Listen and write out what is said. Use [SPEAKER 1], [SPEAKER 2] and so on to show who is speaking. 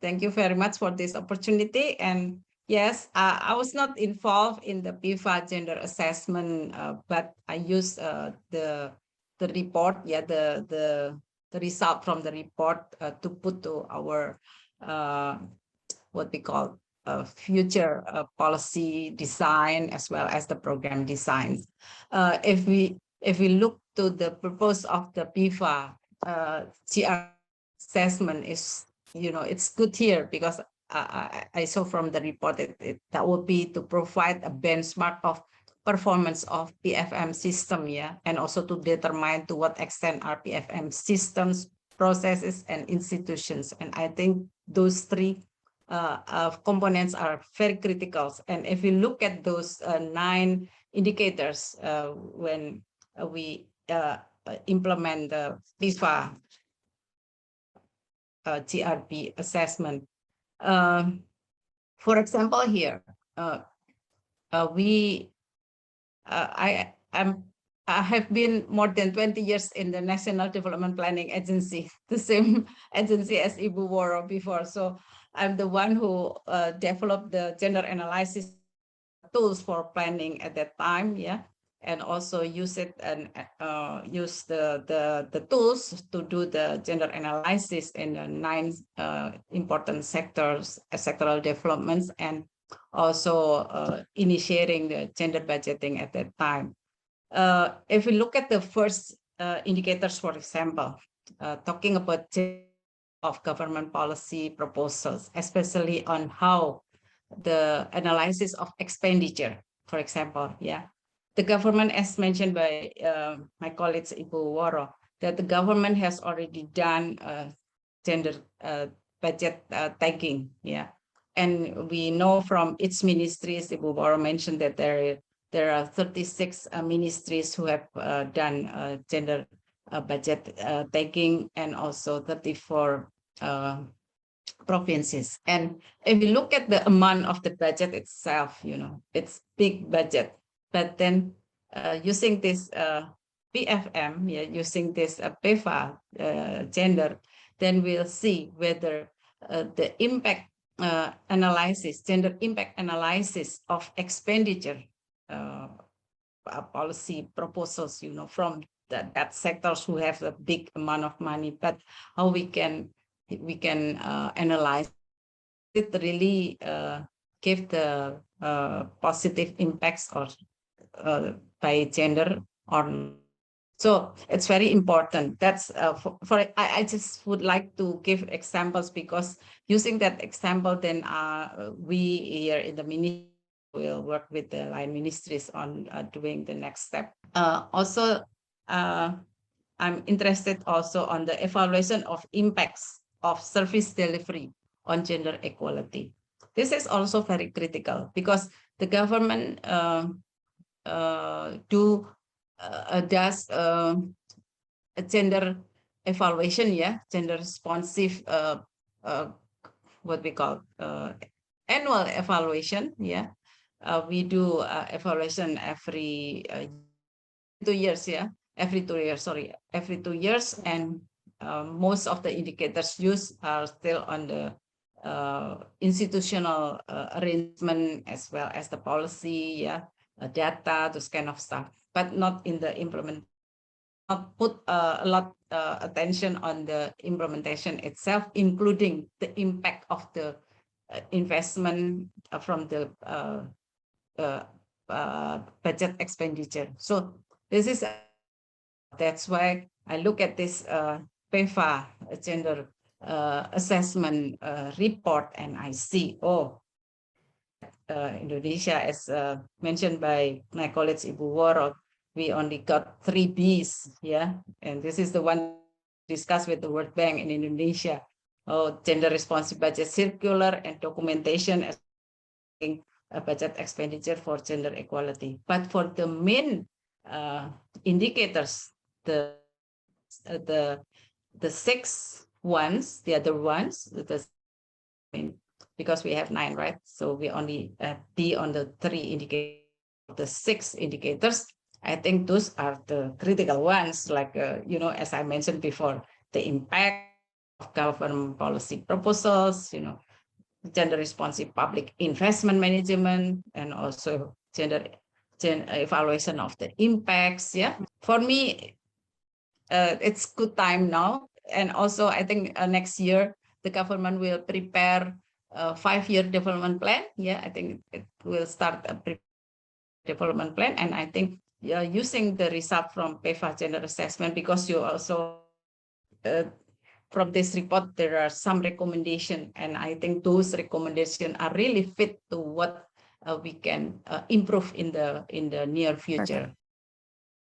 [SPEAKER 1] Thank you very much for this opportunity. And yes, I was not involved in the PEFA gender assessment, but I use the report, the result from the report to put to our what we call future policy design as well as the program design. If we look to the purpose of the PEFA GR assessment is, it's good here because I saw from the report that would be to provide a benchmark of performance of PFM system, and also to determine to what extent are PFM systems, processes, and institutions. And I think those three components are very critical. And if we look at those 9 indicators when we implement the PEFA GRP assessment, for example, here I have been more than 20 years in the National Development Planning Agency, the same agency as Ibu Woro before. So I'm the one who developed the gender analysis tools for planning at that time, and also use it and use the tools to do the gender analysis in the 9 important sectoral developments, and also initiating the gender budgeting at that time. If we look at the first indicators, for example, talking about of government policy proposals, especially on how the analysis of expenditure, for example, the government, as mentioned by my colleagues Ibu Woro, that the government has already done gender budget tagging, and we know from its ministries, Ibu Woro mentioned that there are 36 ministries who have done gender budget tagging, and also 34 provinces. And if you look at the amount of the budget itself, it's big budget. But then using this PFM, using this PEFA gender, then we'll see whether the impact analysis, gender impact analysis of expenditure policy proposals, from that sectors who have a big amount of money, but how we can analyze it really give the positive impacts or by gender or not. So it's very important. That's I just would like to give examples, because using that example, then we here in the ministry will work with the line ministries on doing the next step. Also, I'm interested also on the evaluation of impacts of service delivery on gender equality. This is also very critical because the government does a gender evaluation, gender responsive, what we call annual evaluation, we do evaluation every 2 years, every 2 years, every 2 years, and most of the indicators used are still on the institutional arrangement as well as the policy, data, those kind of stuff, but not in the implement. Not put a lot attention on the implementation itself, including the impact of the investment from the budget expenditure. So this is that's why I look at this PEFA gender assessment report, and I see, Indonesia, as mentioned by my colleagues Ibu Woro, we only got 3 Bs, and this is the one discussed with the World Bank in Indonesia. Gender responsive budget circular and documentation as a budget expenditure for gender equality. But for the main indicators, the 6 ones, the other ones, because we have 9, right? So we only be on the 3 indicators, the 6 indicators. I think those are the critical ones, like, as I mentioned before, the impact, government policy proposals, gender responsive public investment management, and also gender evaluation of the impacts. Yeah, for me, it's good time now. And also, I think next year the government will prepare a 5-year development plan. Yeah, I think it will start a development plan, and I think using the result from PEFA gender assessment, because you also from this report there are some recommendations, and I think those recommendations are really fit to what we can improve in the near future.